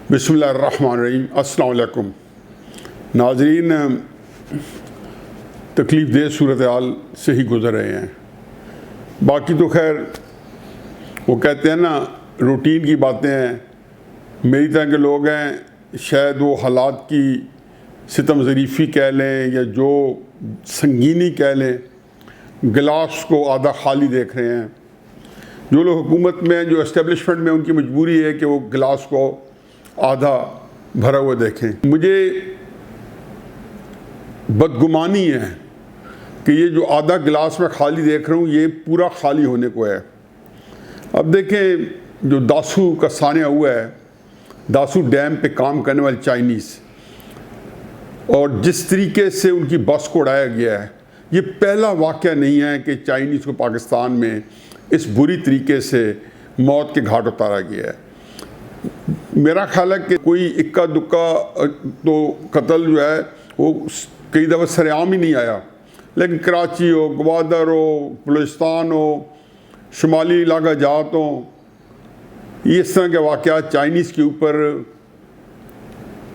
बिस्मिल्लाहिर्रहमानिर्रहीम। अस्सलाम वालेकुम नाज़रीन, तकलीफ़ दे सूरत हाल से ही गुज़र रहे हैं। बाकी तो खैर वो कहते हैं ना, रूटीन की बातें हैं। मेरी तरह के लोग हैं, शायद वो हालात की सितम ज़रीफ़ी कह लें या जो संगीनी कह लें, गिलास को आधा खाली देख रहे हैं। जो लोग हुकूमत में, जो इस्टेब्लिशमेंट में, उनकी मजबूरी है कि वो गिलास को आधा भरा हुआ देखें। मुझे बदगुमानी है कि ये जो आधा गिलास में खाली देख रहा हूँ, ये पूरा खाली होने को है। अब देखें, जो दासू का सानिया हुआ है, दासू डैम पे काम करने वाले चाइनीज़, और जिस तरीके से उनकी बस को उड़ाया गया है, ये पहला वाक़या नहीं है कि चाइनीज़ को पाकिस्तान में इस बुरी तरीके से मौत के घाट उतारा गया है। मेरा ख्याल है कि कोई इक्का दुक्का तो कत्ल जो है वो कई दफ़ा सरेआम ही नहीं आया, लेकिन कराची हो, गवादर हो, बलूचिस्तान हो, शुमाली इलाका जात हो, इस तरह के वाक़यात चाइनीज़ के ऊपर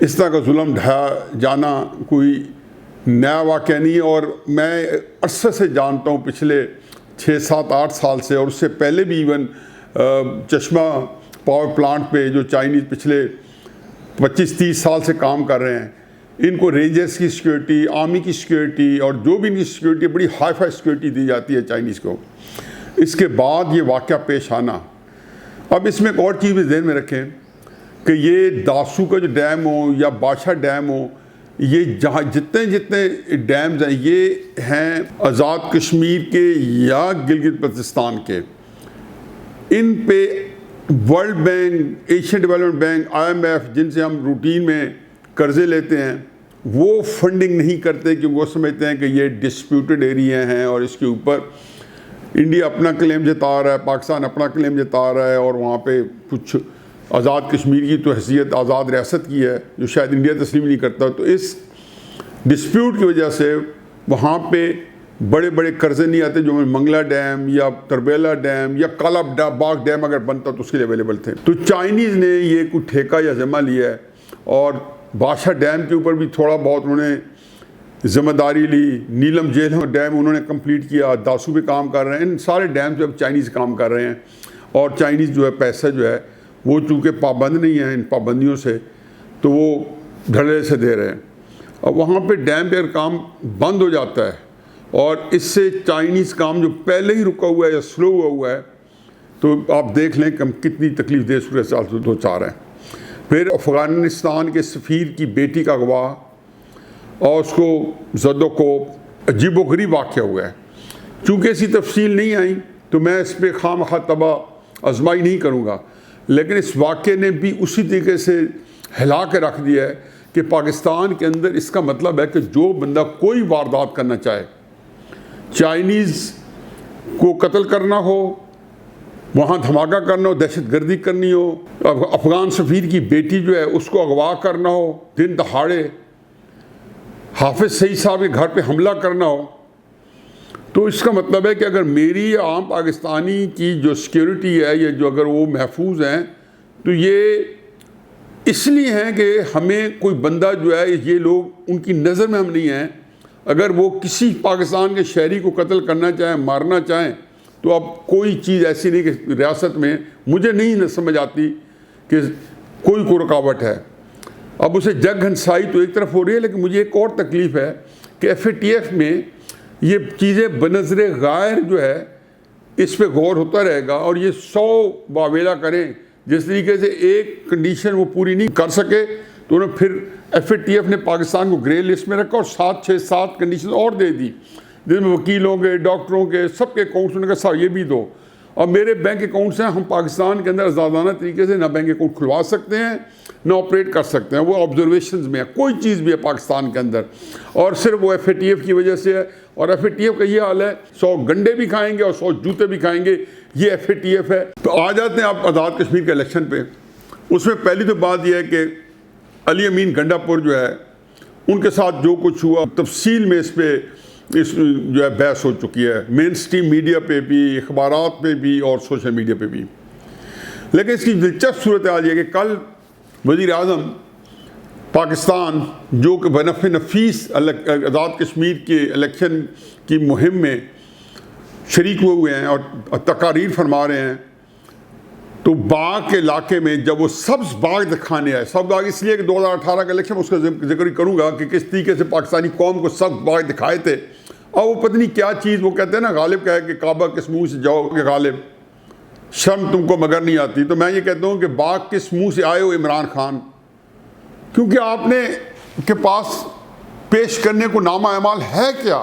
इस तरह का जुल्म ढाया जाना कोई नया वाक़या नहीं है। और मैं अरसे से जानता हूँ, पिछले 6, 7, 8 साल से, और उससे पहले भी इवन चश्मा पावर प्लांट पे जो चाइनीज़ पिछले 25-30 साल से काम कर रहे हैं, इनको रेंजर्स की सिक्योरिटी, आर्मी की सिक्योरिटी और जो भी इनकी सिक्योरिटी, बड़ी हाई फाई सिक्योरिटी दी जाती है चाइनीज़ को। इसके बाद ये वाक़या पेश आना। अब इसमें एक और चीज़ भी ध्यान में रखें कि ये दासू का जो डैम हो या बादशाह डैम हो, ये जहाँ जितने डैम्स हैं, ये हैं आज़ाद कश्मीर के या गिलगित बल्तिस्तान के। इन पे world bank, Asian development bank, IMF, जिनसे हम रूटीन में कर्ज़े लेते हैं, वो फंडिंग नहीं करते, क्योंकि वो समझते हैं कि ये डिस्प्यूटेड एरिया हैं और इसके ऊपर इंडिया अपना क्लेम जता रहा है, पाकिस्तान अपना क्लेम जता रहा है, और वहाँ पे कुछ आज़ाद कश्मीर की तो हैसियत आज़ाद रियासत की है जो शायद इंडिया तस्लीम नहीं करता। तो इस डिस्प्यूट की वजह से वहाँ पे बड़े बड़े कर्जे नहीं आते जो मंगला डैम या तरबेला डैम या काला बाग डैम अगर बनता तो उसके लिए अवेलेबल थे। तो चाइनीज़ ने ये कुछ ठेका या ज़िम्मा लिया है, और बादशाह डैम के ऊपर भी थोड़ा बहुत उन्होंने ज़िम्मेदारी ली। नीलम झेलम डैम उन्होंने कंप्लीट किया, दासू पे काम कर रहे हैं। इन सारे डैम पे अब चाइनीज़ काम कर रहे हैं, और चाइनीज़ जो है पैसा जो है वो चूँकि पाबंद नहीं है इन पाबंदियों से, तो वो धड़ल्ले से दे रहे हैं। अब वहाँ पे डैम पे अगर काम बंद हो जाता है और इससे चाइनीज़ काम जो पहले ही रुका हुआ है या स्लो हुआ है, तो आप देख लें कि हम कितनी तकलीफ दे सूरत साल से दो चार हैं। फिर अफ़गानिस्तान के सफ़ीर की बेटी का अगवा और उसको जदो को अजीबोगरीब वाक़या हुआ है। चूँकि ऐसी तफसील नहीं आई तो मैं इस पर खामखा तबाह आजमाई नहीं करूँगा, लेकिन इस वाक़े ने भी उसी तरीके से हिला के रख दिया है कि पाकिस्तान के अंदर इसका मतलब है कि जो बंदा कोई वारदात करना चाहे, चाइनीज़ को कत्ल करना हो, वहाँ धमाका करना हो, दहशत गर्दी करनी हो, अफ़गान सफ़ीर की बेटी जो है उसको अगवा करना हो, दिन दहाड़े हाफिज़ सईद साहब के घर पे हमला करना हो, तो इसका मतलब है कि अगर मेरी आम पाकिस्तानी की जो सिक्योरिटी है, ये जो अगर वो महफूज हैं, तो ये इसलिए हैं कि हमें कोई बंदा जो है, ये लोग उनकी नज़र में हम नहीं हैं। अगर वो किसी पाकिस्तान के शहरी को कत्ल करना चाहें, मारना चाहें, तो अब कोई चीज़ ऐसी नहीं कि रियासत में मुझे नहीं समझ आती कि कोई रुकावट है। अब उसे जग हंसाई तो एक तरफ हो रही है, लेकिन मुझे एक और तकलीफ़ है कि FATF में ये चीज़ें बनज़रे गायर जो है इस पर गौर होता रहेगा, और ये 100 वावेला करें। जिस तरीके से एक कंडीशन वो पूरी नहीं कर सके तो उन्होंने फिर FATF ने पाकिस्तान को ग्रे लिस्ट में रखा और 7 कंडीशन और दे दी, जिनमें वकीलों के, डॉक्टरों के, सबके अकाउंट्स उन्होंने कहा ये भी दो। और मेरे बैंक अकाउंट्स हैं, हम पाकिस्तान के अंदर आज़ादाना तरीके से ना बैंक अकाउंट खुलवा सकते हैं ना ऑपरेट कर सकते हैं, वो ऑब्जर्वेशंस में है। कोई चीज़ भी है पाकिस्तान के अंदर, और सिर्फ वो FATF की वजह से है। और FATF का ये हाल है, 100 गंडे भी खाएंगे और 100 जूते भी खाएंगे, ये FATF है। तो आ जाते हैं आप आज़ाद कश्मीर के इलेक्शन पे। उसमें पहली तो बात यह है कि अली अमीन गंडापुर जो है उनके साथ जो कुछ हुआ तफसील में इस जो है बहस हो चुकी है, मेन स्ट्रीम मीडिया पे भी, अखबारात पे भी और सोशल मीडिया पे भी। लेकिन इसकी दिलचस्प सूरत हाल ये कि कल वज़ीर आज़म पाकिस्तान जो कि बनफ़ नफीस आज़ाद कश्मीर के इलेक्शन की मुहिम में शरीक हुए हैं और तकारीर फरमा रहे हैं, तो बाग के इलाके में जब वो सब्ज़ बाग दिखाने आए, सब्ज़ बाग इसलिए कि 2018 का इलेक्शन उसका जिक्र करूँगा कि किस तरीके से पाकिस्तानी कौम को सब्ज़ बाग दिखाए थे। और वो पता नहीं क्या चीज़, वो कहते हैं ना गालिब कहे कि काबा किस मुँह से जाओगे गालिब, शर्म तुमको मगर नहीं आती। तो मैं ये कहता हूँ कि बाग किस मुँह से आए हो इमरान खान, क्योंकि आपने के पास पेश करने को नामा अमाल है क्या?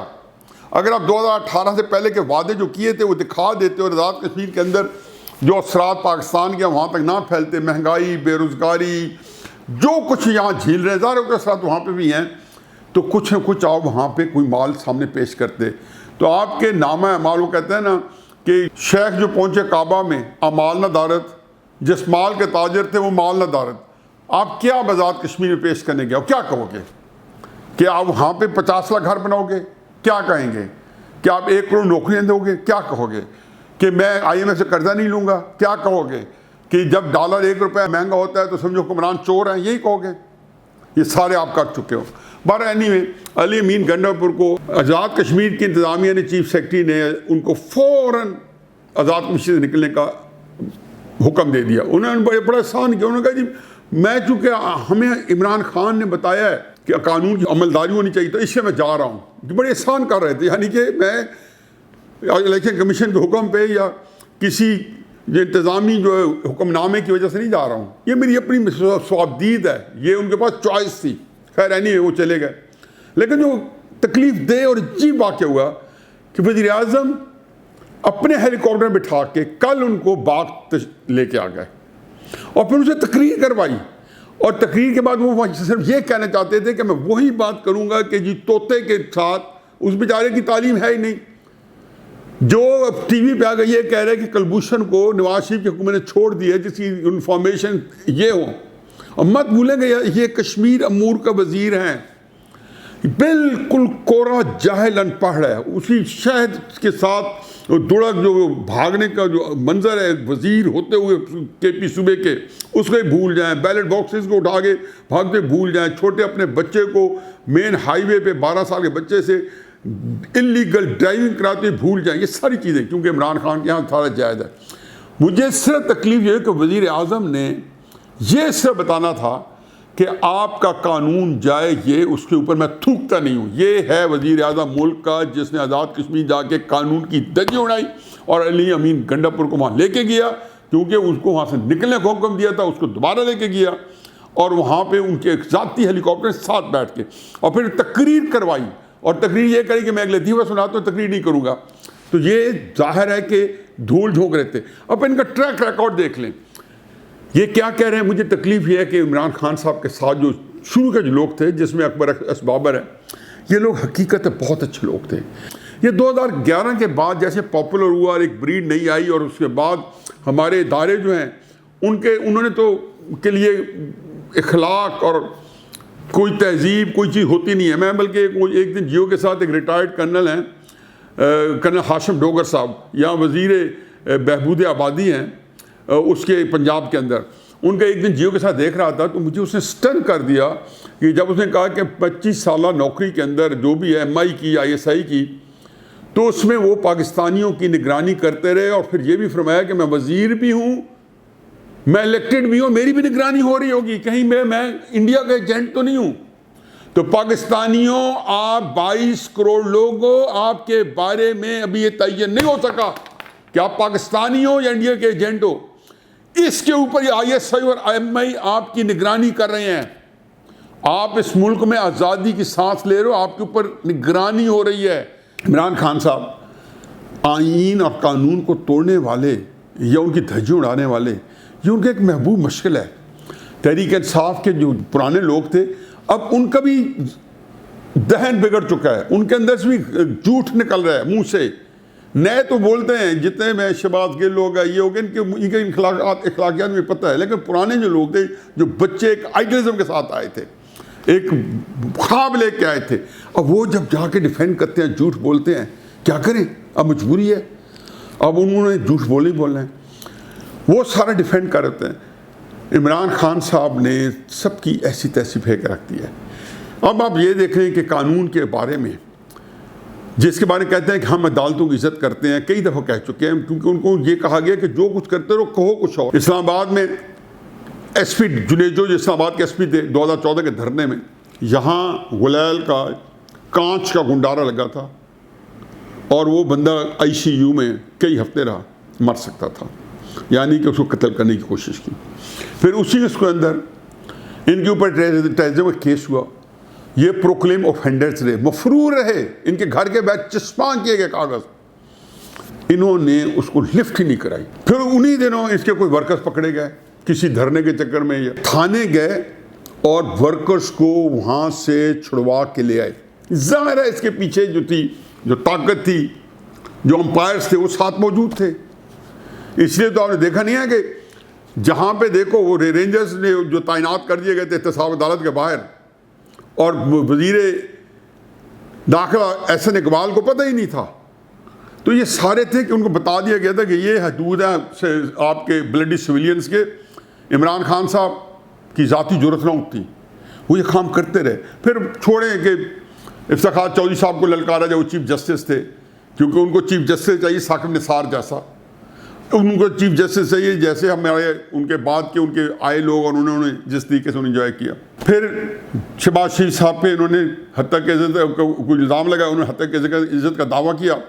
अगर आप 2018 से पहले के वादे जो किए थे वो दिखा देते और आज़ाद कश्मीर के अंदर जो असरात पाकिस्तान के वहाँ तक ना फैलते, महंगाई, बेरोज़गारी, जो कुछ यहाँ झील रहे ज़ाहिर के असरात वहाँ पे भी हैं, तो कुछ न कुछ आप वहाँ पे कोई माल सामने पेश करते। तो आपके नामा अमाल, वो कहते हैं ना कि शेख जो पहुँचे काबा में, अमाल न दारत, जिस माल के ताजर थे वो माल न दारत। आप क्या आज़ाद कश्मीर में पेश करने गए, क्या कहोगे? कि आप वहाँ पे 50 लाख घर बनाओगे, क्या कहेंगे? कि आप 1 करोड़ नौकरियाँ दोगे, क्या कहोगे? कि मैं IMF से कर्जा नहीं लूँगा, क्या कहोगे? कि जब डॉलर 1 रुपया महंगा होता है तो समझो हुक्मरान चोर हैं, यही कहोगे? ये सारे आप कर चुके हो। बार एनीवे, अली अमीन गंडापुर को आज़ाद कश्मीर की इंतज़ामिया ने, चीफ सेक्रेटरी ने उनको फ़ौरन आज़ाद कश्मीर से निकलने का हुक्म दे दिया। उन्होंने बड़ा आसान किया। उन्होंने कहा जी मैं, चूँकि हमें इमरान खान ने बताया है कि कानून की अमलदारी होनी चाहिए, तो इससे मैं जा रहा हूँ। बड़े आसान कर रहे थे, यानी कि मैं इलेक्शन कमीशन के हुक्म पे या किसी इंतज़ामी जो है हुक्मनामे की वजह से नहीं जा रहा हूँ, ये मेरी अपनी स्वाबदीद है, ये उनके पास चॉइस थी। खैर नहीं, वो चले गए। लेकिन जो तकलीफ दे और अजीब वाक़या हुआ कि वज़ीर आज़म अपने हेलीकॉप्टर बिठा के कल उनको बाग लेके आ गए और फिर उसे तकरीर करवाई। और तकरीर के बाद वो सिर्फ ये कहना चाहते थे कि मैं वही बात करूँगा कि जी तोते के साथ उस बेचारे की तालीम है ही नहीं, जो टीवी पे आकर ये कह रहे हैं कि कुलभूषण को नवाज शरीफ की हुकूमत ने छोड़ दिया जिसकी इंफॉर्मेशन ये हो। और मत भूलेंगे ये कश्मीर अमूर का वजीर हैं, बिल्कुल कोरा जाहिल अनपढ़ है। उसी शहद के साथ दुड़क जो भागने का जो मंजर है वजीर होते हुए KP सूबे के, उसको ही भूल जाएं। बैलेट बॉक्सेस को उठा के भागते भूल जाएं। छोटे अपने बच्चे को मेन हाईवे पे 12 साल के बच्चे से इलीगल ड्राइविंग कराते भूल जाएं। ये सारी चीज़ें क्योंकि इमरान खान के यहाँ सारा जायज़ है। मुझे सिर्फ तकलीफ ये है कि वज़ीर आज़म ने ये सिर्फ बताना था कि आपका कानून जाए, ये उसके ऊपर मैं थूकता नहीं हूँ। ये है वज़ीर आज़म मुल्क का जिसने आज़ाद कश्मीर जाके कानून की धज्जी उड़ाई और अली अमीन गंडापुर को वहाँ लेके गया, क्योंकि उसको वहाँ से निकलने का हुक्म दिया था, उसको दोबारा लेके गया और वहाँ पे उनके एक ज़ाती हेलीकॉप्टर साथ बैठ के और फिर तकरीर करवाई। और तकरीर ये करी कि मैं अगले दीवा सुनाता हूँ, तकरीर नहीं करूँगा। तो ये जाहिर है कि धूल झोंक रहे थे। अब इनका ट्रैक रिकॉर्ड देख लें, ये क्या कह रहे हैं। मुझे तकलीफ ये है कि इमरान खान साहब के साथ जो शुरू के जो लोग थे, जिसमें अकबर असबाबर है, ये लोग हकीकत में बहुत अच्छे लोग थे। ये 2011 के बाद जैसे पॉपुलर हुआ और एक ब्रीड नहीं आई, और उसके बाद हमारे इदारे जो हैं उन्होंने तो के लिए इखलाक और कोई तहजीब कोई चीज़ होती नहीं है। मैं बल्कि एक दिन जियो के साथ एक रिटायर्ड कर्नल हैं, कर्नल हाशिम डोगर साहब, यहाँ वज़ीर बहबूद आबादी हैं उसके पंजाब के अंदर, उनका एक दिन जियो के साथ देख रहा था तो मुझे उसने स्टन कर दिया कि जब उसने कहा कि 25 साल नौकरी के अंदर जो भी है MI की ISI की, तो उसमें वो पाकिस्तानियों की निगरानी करते रहे और फिर ये भी फरमाया कि मैं वज़ीर भी हूँ, मैं इलेक्टेड भी हूँ, मेरी भी निगरानी हो रही होगी, कहीं मैं इंडिया का एजेंट तो नहीं हूँ। तो पाकिस्तानियों, आप 22 करोड़ लोगों, आपके बारे में अभी ये तयन नहीं हो सका कि आप पाकिस्तानी हो या इंडिया के एजेंट हो। इसके ऊपर ये ISI और MI आपकी निगरानी कर रहे हैं। आप इस मुल्क में आज़ादी की सांस ले रहे हो, आपके ऊपर निगरानी हो रही है। इमरान खान साहब आईन और कानून को तोड़ने वाले या उनकी धज्जी उड़ाने वाले, ये उनका एक महबूब मुश्किल है। तहरीक इंसाफ के जो पुराने लोग थे, अब उनका भी दहन बिगड़ चुका है, उनके अंदर से भी झूठ निकल रहा है मुँह से। नए तो बोलते हैं जितने में शहबाज गिल लोग हैं, ये हो गए, इनके इखलाकियात में पता है, लेकिन पुराने जो लोग थे, जो बच्चे एक आइडियलिज्म के साथ आए थे, एक ख्वाब लेके आए थे। अब वो जब जाके डिफेंड करते हैं, झूठ बोलते हैं, क्या करें, अब मजबूरी है, अब उन्होंने झूठ बोले ही बोलना है, वो सारा डिफेंड कर रहे हैं। इमरान खान साहब ने सबकी ऐसी तैसी फेंक रख दी है। अब आप ये देख रहे हैं कि कानून के बारे में, जिसके बारे में कहते हैं कि हम अदालतों की इज्जत करते हैं, कई दफ़ा कह चुके हैं, क्योंकि उनको ये कहा गया कि जो कुछ करते रहो कहो कुछ और। इस्लामाबाद में एसपी जुनेजो, जो इस्लामाबाद के एसपी थे 2014 के धरने में, यहाँ गुलैल का कांच का गुंडारा लगा था और वो बंदा आईसीयू में कई हफ्ते रहा, मर सकता था, यानी कि उसको कत्ल करने की कोशिश की। फिर उसी उसके अंदर इनके ऊपर टेररिज्म का केस हुआ। ये प्रोक्लेम ऑफेंडर्स रहे, मफरूर रहे, इनके घर के बैठ चस्पा किए गए कागज, इन्होंने उसको लिफ्ट ही नहीं कराई। फिर उन्हीं दिनों इसके कोई वर्कर्स पकड़े गए किसी धरने के चक्कर में, ये थाने गए और वर्कर्स को वहां से छुड़वा के ले आए। जाहिर है इसके पीछे जो थी, जो ताकत थी, जो अंपायर्स थे, वो साथ मौजूद थे। इसलिए तो आपने देखा नहीं है कि जहां पे देखो वो रेंजर्स ने जो तैनात कर दिए गए थे एहतसाब अदालत के बाहर, और वजीरे दाखिला एहसन इकबाल को पता ही नहीं था। तो ये सारे थे कि उनको बता दिया गया था कि ये हदूद है आपके ब्लडी सिविलियंस के। इमरान खान साहब की ज़ाती जुर्रत न उठती, वो ये काम करते रहे। फिर छोड़े कि इफ्तिखार चौधरी साहब को ललकारा जाए, वो चीफ जस्टिस थे, क्योंकि उनको चीफ जस्टिस चाहिए साकिब निसार जैसा, उनको चीफ जस्टिस चाहिए जैसे हमारे उनके बाद के उनके आए लोग, और उन्होंने जिस तरीके से इंजॉय किया। फिर शहबाज शरीफ साहब पे इन्होंने हत्या की इज्जत कोई इल्ज़ाम लगाया, उन्होंने हत्या की इज्जत का दावा किया।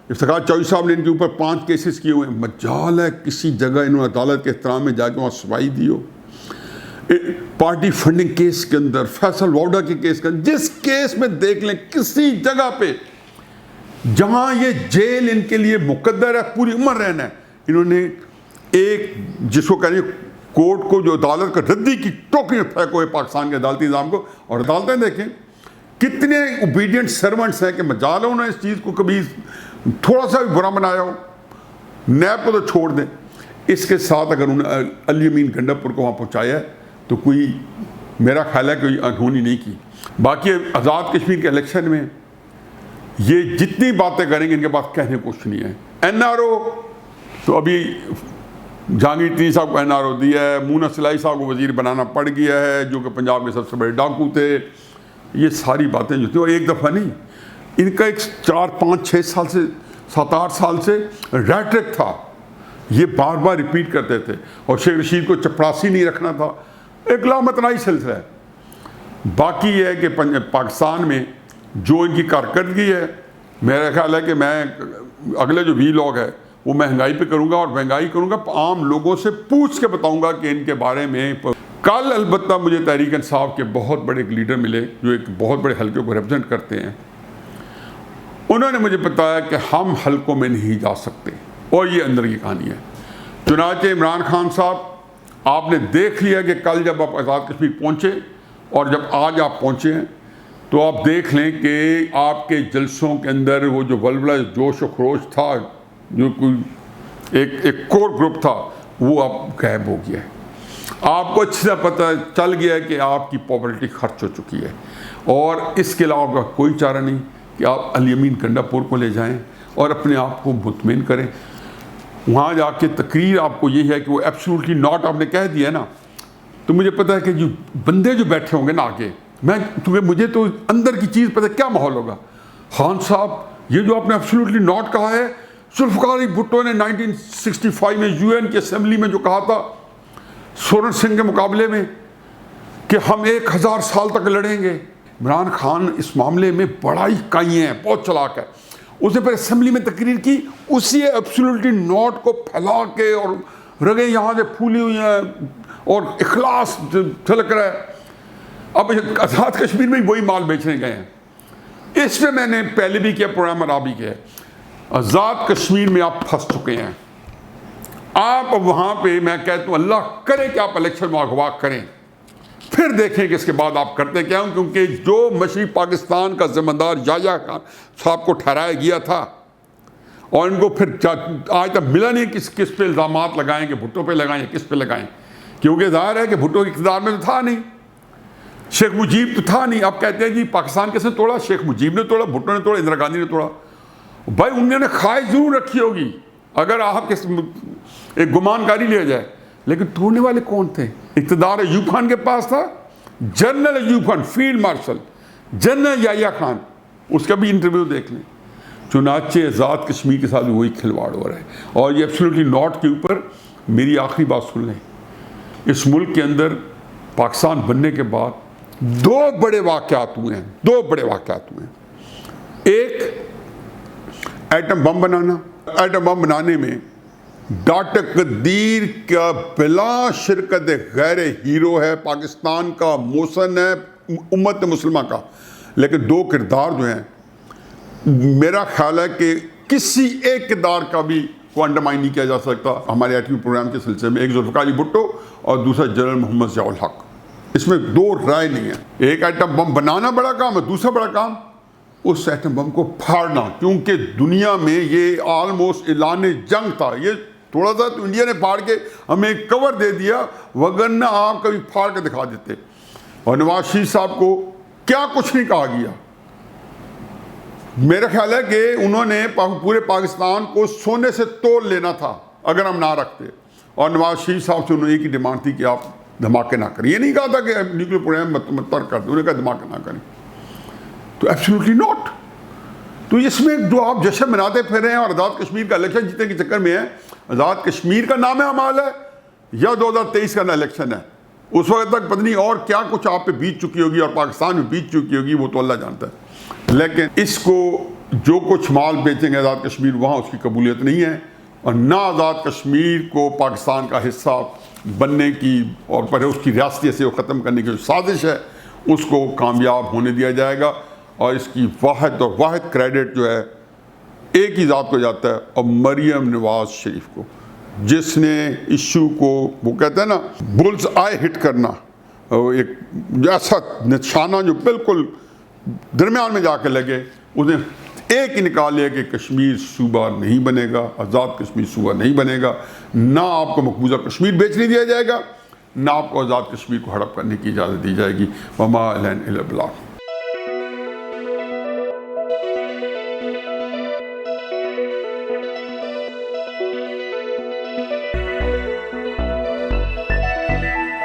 इफ्तिखार चौधरी साहब ने इनके ऊपर 5 केसेस किए हुए हैं। मजाल है किसी जगह इन्होंने अदालत के एहतराम में जाके वहाँ सफाई दी हो। पार्टी फंडिंग केस के अंदर, फैसल वाउडा के केस के अंदर, जिस केस में देख लें किसी जगह पे जहाँ ये जेल इनके लिए मुकद्दर है, पूरी उम्र रहना है, इन्होंने एक जिसको कहें कोर्ट को, जो अदालत का रद्दी की टोकरी में फेंको है पाकिस्तान के अदालती निज़ाम को। और अदालतें देखें कितने ओबीडियंट सर्वेंट्स हैं कि मजाल है उन्होंने इस चीज़ को कभी थोड़ा सा भी बुरा बनाया हो। नैब को तो छोड़ दें, इसके साथ अगर उन्होंने अली अमीन गंडापुर को वहाँ पहुँचाया है तो कोई, मेरा ख्याल है कोई अनहोनी नहीं की। बाकी आज़ाद कश्मीर के इलेक्शन में ये जितनी बातें करेंगे इनके पास कहने कुछ नहीं है। NRO तो अभी जहांगीर साहब को NRO दिया है, मूना सिलाई साहब को वजीर बनाना पड़ गया है, जो कि पंजाब के सबसे बड़े डाकू थे। ये सारी बातें जो थी वो एक दफ़ा नहीं, इनका एक 4, 5, 6 साल से 7, 8 साल से रैट्रिक था, ये बार बार रिपीट करते थे। और शेख रशीद को चपरासी नहीं रखना था, एक लामतनाई सिलसिला है। बाकी ये है कि पाकिस्तान में जो इनकी कारकर्दगी है, मेरा ख्याल है कि मैं अगले जो वीलॉग है वो महंगाई पे करूँगा, और महंगाई करूँगा आम लोगों से पूछ के बताऊँगा कि इनके बारे में। कल अलबत्ता मुझे तहरीक इंसाफ के बहुत बड़े एक लीडर मिले जो एक बहुत बड़े हल्के को रिप्रेजेंट करते हैं। उन्होंने मुझे बताया कि हम हल्कों में नहीं जा सकते, और ये अंदर की कहानी है। चुनांचे इमरान खान साहब, आपने देख लिया कि कल जब आप आज़ाद कश्मीर पहुँचे और जब आज आप पहुँचे हैं, तो आप देख लें कि आपके जलसों के अंदर वो जो वल्वला जोश और खरोश था, जो कोई एक कोर ग्रुप था, वो अब गायब हो गया है। आपको अच्छी तरह पता चल गया है कि आपकी पॉपुलरिटी खर्च हो चुकी है, और इसके अलावा कोई चारा नहीं कि आप अली अमीन गंडापुर को ले जाएं और अपने आप को मुतमिन करें। वहाँ जाके तकरीर आपको ये है कि वो एब्सोल्युटली नॉट आपने कह दिया ना, तो मुझे पता है कि जो बंदे जो बैठे होंगे ना आगे, क्योंकि मुझे तो अंदर की चीज़ पता है क्या माहौल होगा। खान साहब, ये जो आपने एब्सोल्युटली नॉट कहा है, जुल्फ़िकार भुट्टो ने 1965 में UN की असेंबली में जो कहा था सोरेन सिंह के मुकाबले में कि हम 1000 साल तक लड़ेंगे। इमरान खान इस मामले में बड़ा ही काई है, बहुत चलाक है। उसने फिर असेंबली में तकरीर की, उसी एब्सोल्युटली नॉट को फैला के, और रगे यहाँ से फूली हुई हैं और इखलास झलक रहा है। अब आज़ाद कश्मीर में वही माल बेचने गए हैं। इस पर मैंने पहले भी किया प्रोग्राम और भी किया। आज़ाद कश्मीर में आप फंस चुके हैं। आप वहाँ पे, मैं कहता हूँ अल्लाह करे कि आप इलेक्शन में अगवा करें, फिर देखें कि इसके बाद आप करते क्या हो। क्योंकि जो मशरक़ी पाकिस्तान का ज़िम्मेदार याह्या खान साहब को ठहराया गया था, और इनको फिर आज तक मिला नहीं किस पे इल्ज़ामात लगाएं, कि भुट्टो पे लगाएं या किस पे लगाएं, क्योंकि ज़ाहिर है कि भुट्टो इक़्तिदार में तो था नहीं। शेख मुजीब तो था नहीं, अब कहते हैं जी पाकिस्तान किसने तोड़ा? शेख मुजीब ने तोड़ा, भुट्टो ने तोड़ा, इंदिरा गांधी ने तोड़ा। भाई उन्होंने ख्वाहिश जरूर रखी होगी अगर आप एक गुमानकारी लिया जाए, लेकिन तोड़ने वाले कौन थे? इक़्तिदार अयूब खान के पास था, general Ayub Khan, field marshal general Yahya Khan, उसका भी इंटरव्यू देख लें। चुनाचे आज़ाद कश्मीर के साथ भी वही खिलवाड़ हो रहा है। और ये एब्सोल्युटली नॉट के ऊपर मेरी आखिरी बात सुन लें, इस मुल्क के अंदर पाकिस्तान बनने के बाद दो बड़े वाक़यात हुए हैं, दो बड़े वाक़यात हुए हैं। एक एटम बम बनाना, एटम बम बनाने में डॉक्टर कदीर का बिला शिरकत गैर हीरो है, पाकिस्तान का मोहसन है, उम्मत मुस्लिमा का। लेकिन दो किरदार जो हैं, मेरा ख्याल है कि किसी एक किरदार का भी को अंडरमाइन नहीं किया जा सकता हमारे एटमी प्रोग्राम के सिलसिले में। एक जुल्फ़िकार अली भुट्टो और दूसरा जनरल मोहम्मद ज़ियाउल हक, इसमें दो राय नहीं है। एक एटम बम बनाना बड़ा काम है, दूसरा बड़ा काम उस एटम बम को फाड़ना, क्योंकि दुनिया में ये ऑलमोस्ट ऐलान जंग था। ये थोड़ा सा तो इंडिया ने फाड़ के हमें कवर दे दिया, वगरना आप कभी फाड़ के दिखा देते। और नवाज शरीफ साहब को क्या कुछ नहीं कहा गया। मेरा ख्याल है कि उन्होंने पूरे पाकिस्तान को सोने से तोल लेना था अगर हम ना रखते। और नवाज शरीफ साहब से उन्होंने एक ही डिमांड थी कि आप धमाके ना करें। ये नहीं कहा था कि न्यूक्लियर प्रोग्राम मत कर दो, उन्होंने कहा धमाके ना करें। तो एब्सोल्युटली नॉट। तो इसमें जो आप जश्न मनाते फिर रहे हैं और आज़ाद कश्मीर का इलेक्शन जीतने के चक्कर में है, आज़ाद कश्मीर का नाम है अमाल है या 2023 का इलेक्शन है, उस वक्त तक पता नहीं और क्या कुछ आप पे बीत चुकी होगी और पाकिस्तान में बीत चुकी होगी, वो तो अल्लाह जानता है। लेकिन इसको जो कुछ माल बेचेंगे आज़ाद कश्मीर, वहाँ उसकी कबूलियत नहीं है। और ना आज़ाद कश्मीर को पाकिस्तान का हिस्सा बनने की और पर उसकी रियासती से ख़त्म करने की जो साजिश है उसको कामयाब होने दिया जाएगा। और इसकी वाहिद और वाहिद क्रेडिट जो है एक ही ज़ात को जाता है, और मरियम नवाज शरीफ को, जिसने इशू को वो कहते हैं ना बुल्स आई हिट करना, एक ऐसा निशाना जो बिल्कुल दरमियान में जाके लगे, उसने एक ही निकाल लिया कि कश्मीर सूबा नहीं बनेगा, आज़ाद कश्मीर सूबा नहीं बनेगा। ना आपको मकबूजा कश्मीर बेचने दिया जाएगा, ना आपको आज़ाद कश्मीर को हड़प करने की इजाज़त दी जाएगी। वमा अलैना इल्ला अल बलाग।